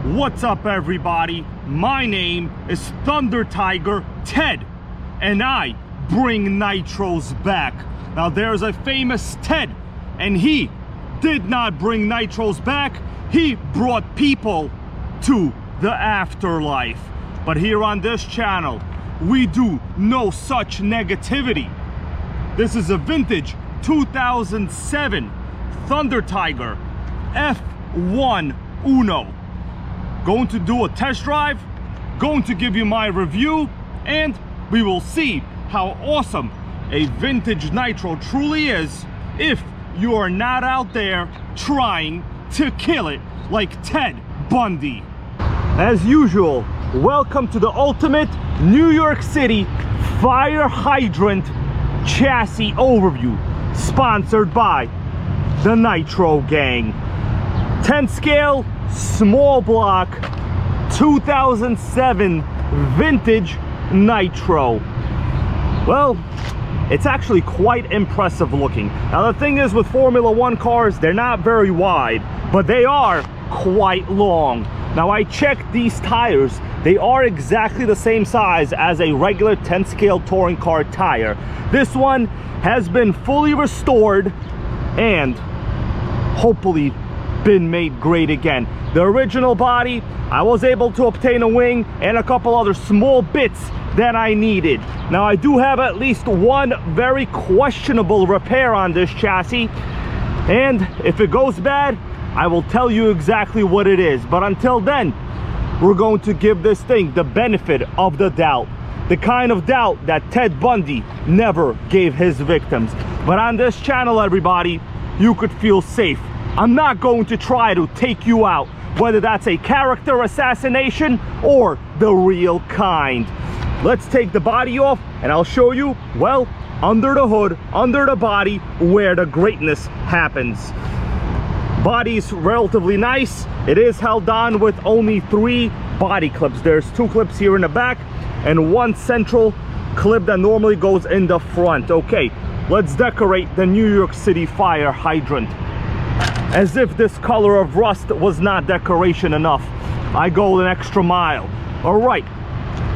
What's up, everybody? My name is Thunder Tiger Ted, and I bring nitros back. Now, there's a famous Ted, and he did not bring nitros back. He brought people to the afterlife. But here on this channel, we do no such negativity. This is a vintage 2007 Thunder Tiger F-1 Uno. Going to do a test drive, going to give you my review, and we will see how awesome a vintage nitro truly is if you are not out there trying to kill it like Ted Bundy. As usual, welcome to the ultimate New York City fire hydrant chassis overview, sponsored by the Nitro Gang. 10 scale, small block, 2007 vintage nitro. Well, it's actually quite impressive looking. Now, the thing is with Formula One cars, they're not very wide, but they are quite long. Now, I checked these tires. They are exactly the same size as a regular 10 scale touring car tire. This one has been fully restored and hopefully been made great again. The original body, I was able to obtain a wing and a couple other small bits that I needed. Now, I do have at least one very questionable repair on this chassis, and if it goes bad, I will tell you exactly what it is. But until then, we're going to give this thing the benefit of the doubt, the kind of doubt that Ted Bundy never gave his victims. But on this channel, everybody, you could feel safe. I'm not going to try to take you out, whether that's a character assassination or the real kind. Let's take the body off and I'll show you, well, under the hood, under the body, where the greatness happens. Body's relatively nice. It is held on with only 3 body clips. There's 2 clips here in the back and 1 central clip that normally goes in the front. Okay, let's decorate the New York City fire hydrant. As if this color of rust was not decoration enough, I go an extra mile. All right,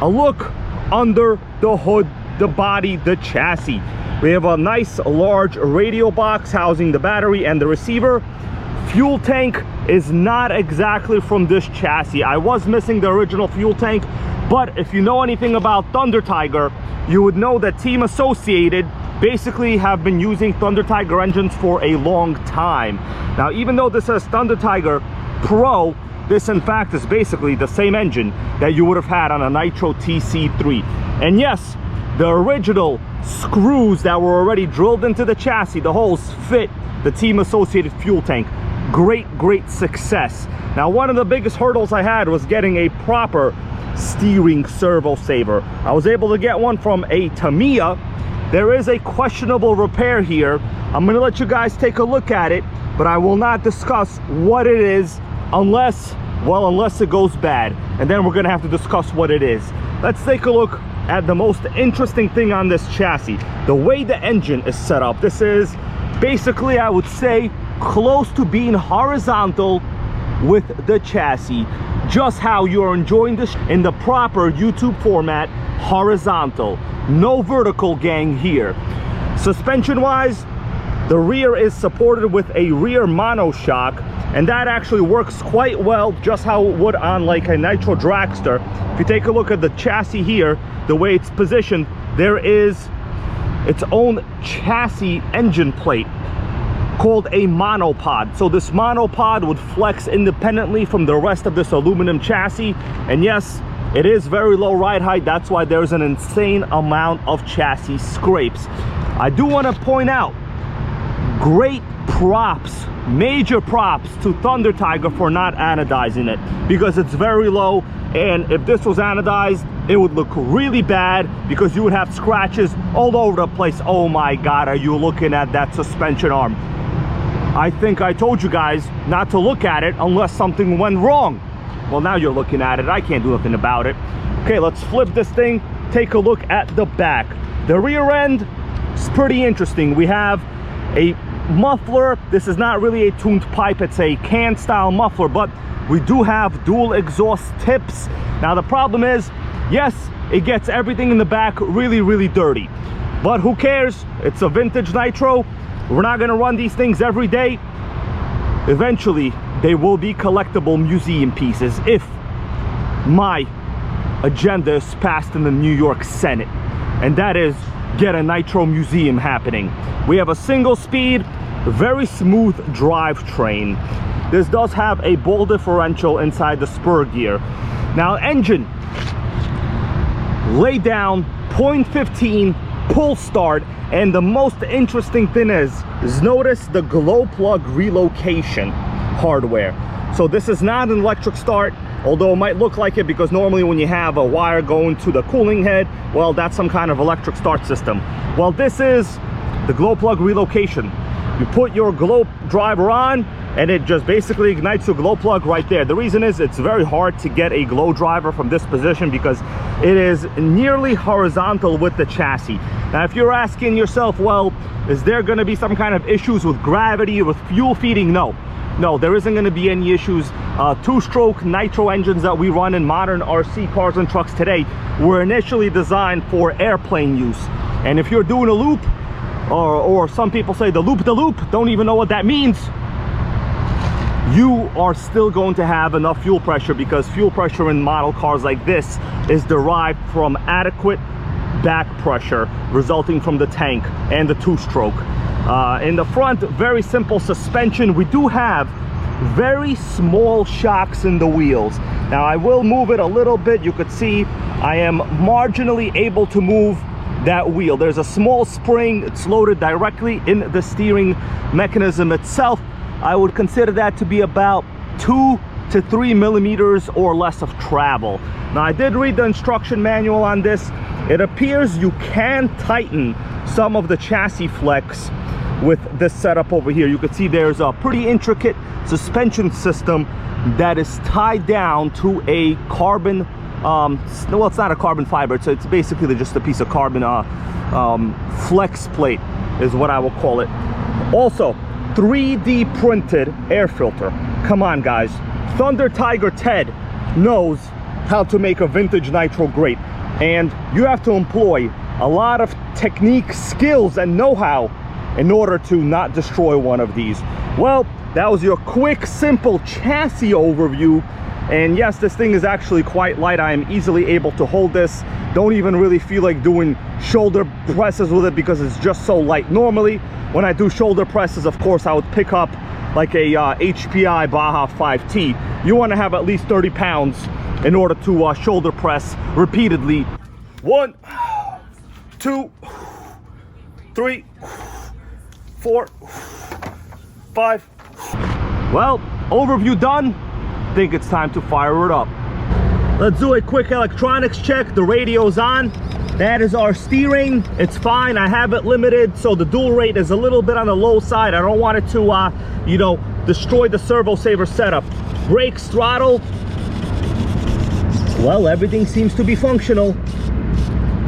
a look under the hood, the body, the chassis. We have a nice large radio box housing the battery and the receiver. Fuel tank is not exactly from this chassis. I was missing the original fuel tank, but if you know anything about Thunder Tiger, you would know that Team Associated basically have been using Thunder Tiger engines for a long time. Now, even though this says Thunder Tiger Pro, this in fact is basically the same engine that you would have had on a Nitro TC3. And yes, the original screws that were already drilled into the chassis, the holes fit the Team Associated fuel tank. Great success. Now, one of the biggest hurdles I had was getting a proper steering servo saver. I was able to get one from a Tamiya. There is a questionable repair here. I'm gonna let you guys take a look at it, but I will not discuss what it is unless it goes bad. And then we're gonna have to discuss what it is. Let's take a look at the most interesting thing on this chassis. The way the engine is set up. This is basically, I would say, close to being horizontal with the chassis. Just how you're enjoying this in the proper YouTube format, horizontal. No vertical, gang, here. Suspension wise, the rear is supported with a rear monoshock, and that actually works quite well, just how it would on like a Nitro Dragster. If you take a look at the chassis here, the way it's positioned, there is its own chassis engine plate called a monopod. So this monopod would flex independently from the rest of this aluminum chassis. And yes, it is very low ride height. That's why there's an insane amount of chassis scrapes. I do want to point out, great props, major props to Thunder Tiger for not anodizing it, because it's very low, and if this was anodized, it would look really bad because you would have scratches all over the place. Oh my God, are you looking at that suspension arm? I think I told you guys not to look at it unless something went wrong. Well, now you're looking at it. I can't do nothing about it. Okay, let's flip this thing, take a look at the back. The rear end is pretty interesting. We have a muffler. This is not really a tuned pipe, it's a can style muffler, but we do have dual exhaust tips. Now the problem is, yes, it gets everything in the back really dirty, but who cares? It's a vintage Nitro. We're not gonna run these things every day. Eventually they will be collectible museum pieces if my agenda is passed in the New York Senate, and that is get a Nitro museum happening. We have a single speed, very smooth drivetrain. This does have a ball differential inside the spur gear. Now engine, Laydown 0.15 pull start, and the most interesting thing is notice the glow plug relocation hardware. So this is not an electric start, although it might look like it, because normally when you have a wire going to the cooling head, well, that's some kind of electric start system. Well, this is the glow plug relocation. You put your glow driver on and it just basically ignites your glow plug right there. The reason is it's very hard to get a glow driver from this position because it is nearly horizontal with the chassis. Now if you're asking yourself, well, is there going to be some kind of issues with gravity, with fuel feeding? No, there isn't going to be any issues. Two-stroke Nitro engines that we run in modern RC cars and trucks today were initially designed for airplane use. And if you're doing a loop, or some people say the loop, don't even know what that means, you are still going to have enough fuel pressure, because fuel pressure in model cars like this is derived from adequate back pressure resulting from the tank and the two-stroke. In the front, very simple suspension. We do have very small shocks in the wheels. Now I will move it a little bit. You could see I am marginally able to move that wheel. There's a small spring. It's loaded directly in the steering mechanism itself. I would consider that to be about 2 to 3 millimeters or less of travel. Now I did read the instruction manual on this. It appears you can tighten some of the chassis flex with this setup over here. You can see there's a pretty intricate suspension system that is tied down to a carbon, well, it's not a carbon fiber, it's basically just a piece of carbon flex plate is what I will call it. Also, 3D printed air filter. Come on guys, Thunder Tiger Ted knows how to make a vintage Nitro great, and you have to employ a lot of technique, skills, and know-how in order to not destroy one of these. Well, that was your quick, simple chassis overview. And yes, this thing is actually quite light. I am easily able to hold this. Don't even really feel like doing shoulder presses with it because it's just so light. Normally, when I do shoulder presses, of course, I would pick up like a HPI Baja 5T. You want to have at least 30 pounds in order to shoulder press repeatedly. 1, 2, 3, 4, 5. Well, overview done. I think it's time to fire it up. Let's do a quick electronics check. The radio's on. That is our steering. It's fine. I have it limited, so the dual rate is a little bit on the low side. I don't want it to, you know, destroy the servo saver setup. Brakes, throttle. Well, everything seems to be functional.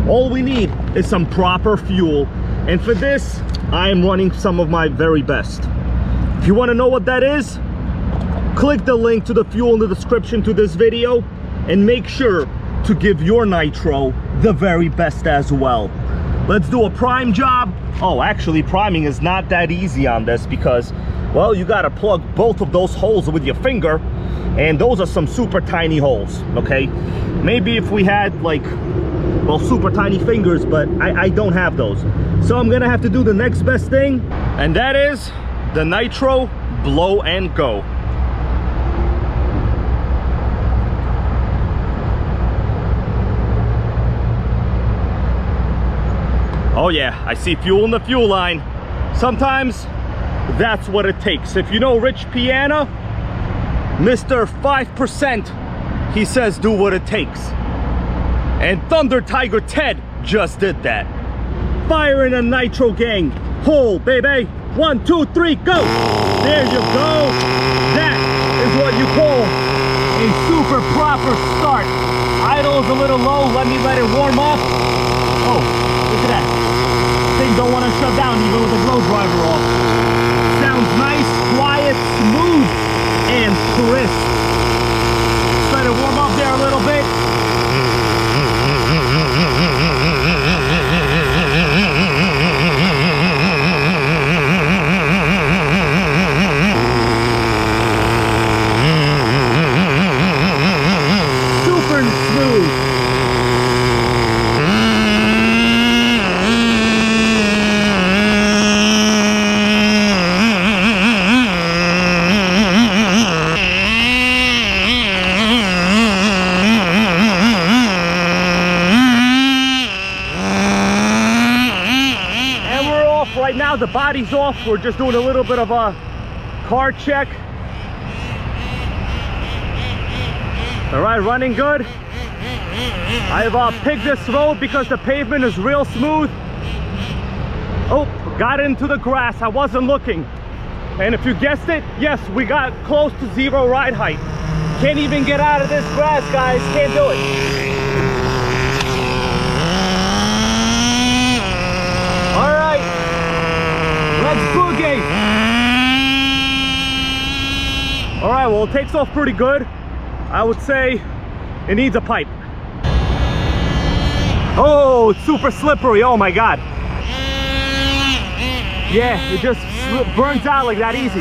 All we need is some proper fuel. And for this, I am running some of my very best. If you want to know what that is, click the link to the fuel in the description to this video, and make sure to give your Nitro the very best as well. Let's do a prime job. Oh, actually, priming is not that easy on this because, well, you gotta plug both of those holes with your finger, and those are some super tiny holes, okay? Maybe if we had like, well, super tiny fingers, but I don't have those. So I'm gonna have to do the next best thing, and that is the Nitro blow and go. Oh yeah, I see fuel in the fuel line. Sometimes that's what it takes. If you know Rich Piana, Mr. 5%, he says do what it takes. And Thunder Tiger Ted just did that. Fire in a Nitro, gang. Pull, baby. 1, 2, 3, go. There you go. That is what you call a super proper start. Idle is a little low. Let it warm up. Oh, look at that. Thing don't want to shut down even with the glow driver off. Sounds nice, quiet, smooth, and crisp. Let's let it warm up there a little bit. Super smooth. Right now the body's off. We're just doing a little bit of a car check. All right, running good. I've picked this road because the pavement is real smooth. Oh, got into the grass. I wasn't looking. And if you guessed it, yes, we got close to zero ride height. Can't even get out of this grass, guys. Can't do it. All right, well, it takes off pretty good. I would say it needs a pipe. Oh, it's super slippery. Oh my God. Yeah, it just burns out like that easy.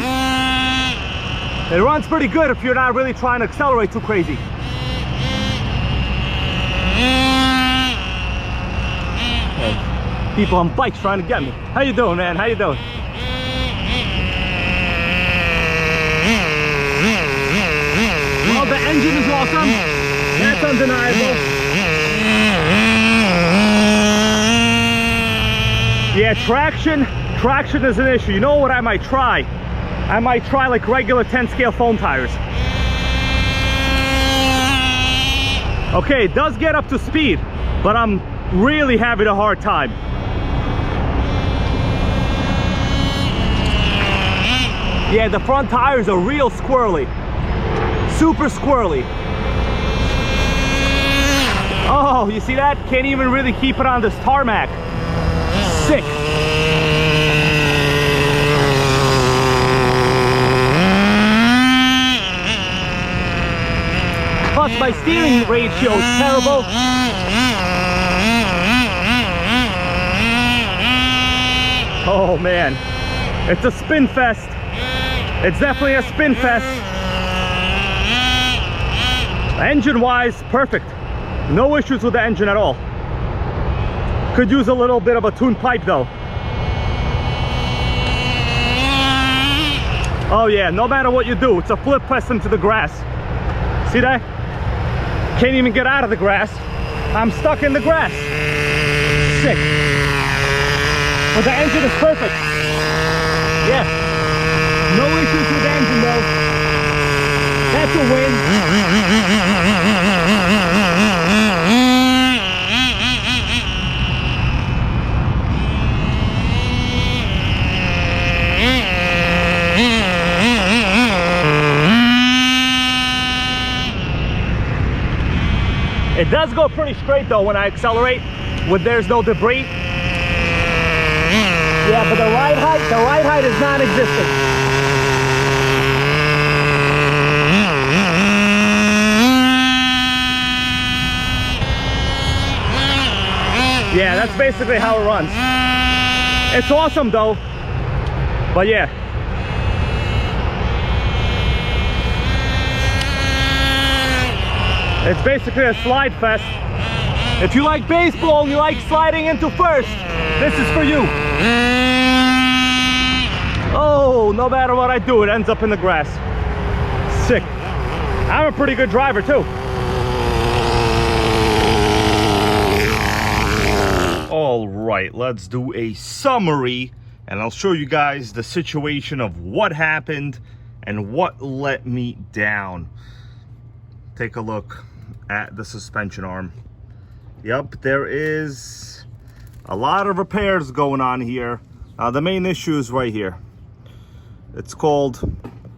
It runs pretty good if you're not really trying to accelerate too crazy. People on bikes trying to get me. How you doing, man? How you doing? Well, the engine is awesome. That's undeniable. Yeah, traction is an issue. You know what I might try? I might try like regular 10 scale foam tires. Okay, it does get up to speed, but I'm really having a hard time. Yeah, the front tires are real squirrely. Super squirrely. Oh, you see that? Can't even really keep it on this tarmac. Sick. Plus my steering ratio is terrible. Oh man, it's a spin fest. It's definitely a spin fest. Engine wise, perfect. No issues with the engine at all. Could use a little bit of a tuned pipe though. Oh yeah, no matter what you do, it's a flip fest into the grass. See that? Can't even get out of the grass. I'm stuck in the grass. Sick. But the engine is perfect. Yeah. No issues with the engine though. That's a win. It does go pretty straight though when I accelerate when there's no debris. Yeah, but the ride height is non-existent. Yeah, that's basically how it runs. It's awesome though, but yeah. It's basically a slide fest. If you like baseball and you like sliding into first, this is for you. Oh, no matter what I do, it ends up in the grass. Sick. I'm a pretty good driver too. All right, let's do a summary and I'll show you guys the situation of what happened and what let me down. Take a look at the suspension arm. Yep, there is a lot of repairs going on here. The main issue is right here. It's called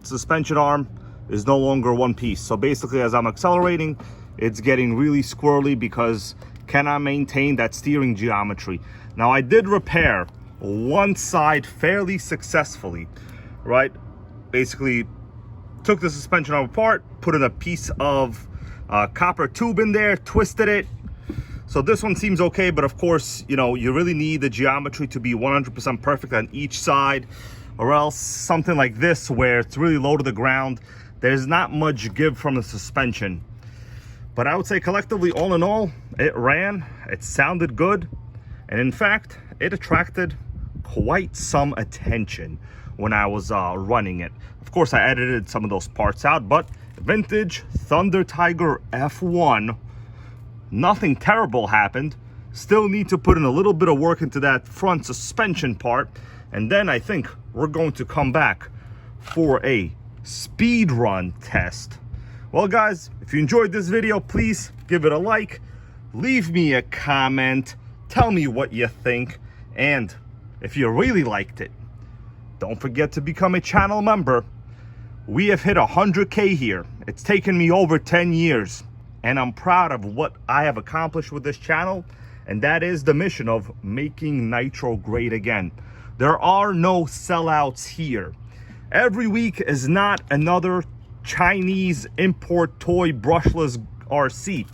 suspension arm is no longer one piece. So basically as I'm accelerating, it's getting really squirrely because cannot maintain that steering geometry. Now I did repair one side fairly successfully. right? Basically took the suspension arm apart, put in a piece of copper tube in there, twisted it. So this one seems okay, but of course, you know, you really need the geometry to be 100% perfect on each side, or else something like this where it's really low to the ground, there's not much give from the suspension. But I would say collectively, all in all, it ran, it sounded good, and in fact, it attracted quite some attention when I was running it. Of course, I edited some of those parts out, but vintage Thunder Tiger F1, nothing terrible happened. Still need to put in a little bit of work into that front suspension part, and then I think we're going to come back for a speed run test. Well guys, if you enjoyed this video, please give it a like, leave me a comment, tell me what you think, and if you really liked it, don't forget to become a channel member. We have hit 100K here. It's taken me over 10 years, and I'm proud of what I have accomplished with this channel, and that is the mission of making Nitro great again. There are no sellouts here. Every week is not another Chinese import toy brushless RC.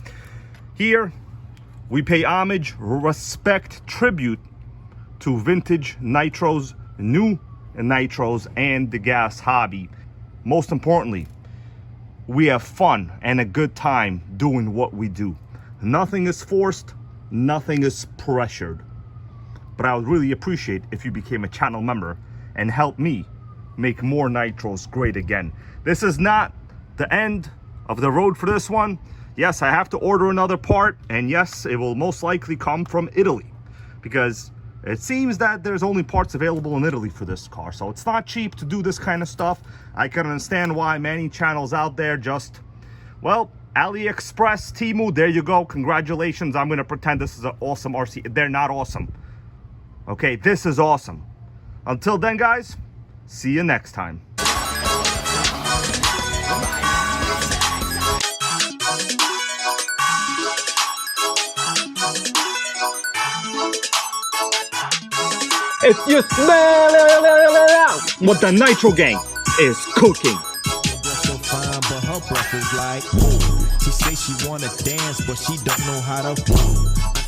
Here, we pay homage, respect, tribute to vintage Nitros, new Nitros, and the gas hobby. Most importantly, we have fun and a good time doing what we do. Nothing is forced, nothing is pressured. But I would really appreciate if you became a channel member and helped me make more Nitros great again. This is not the end of the road for this one. Yes, I have to order another part, and yes, it will most likely come from Italy, because it seems that there's only parts available in Italy for this car, so it's not cheap to do this kind of stuff. I can understand why many channels out there just, well, AliExpress, Temu, there you go, congratulations. I'm gonna pretend this is an awesome RC. They're not awesome. Okay, this is awesome. Until then, guys, see you next time. If you smell what the Nitro gang is cooking. So fine, but her breath is like, she say she wanna dance, but she don't know how to.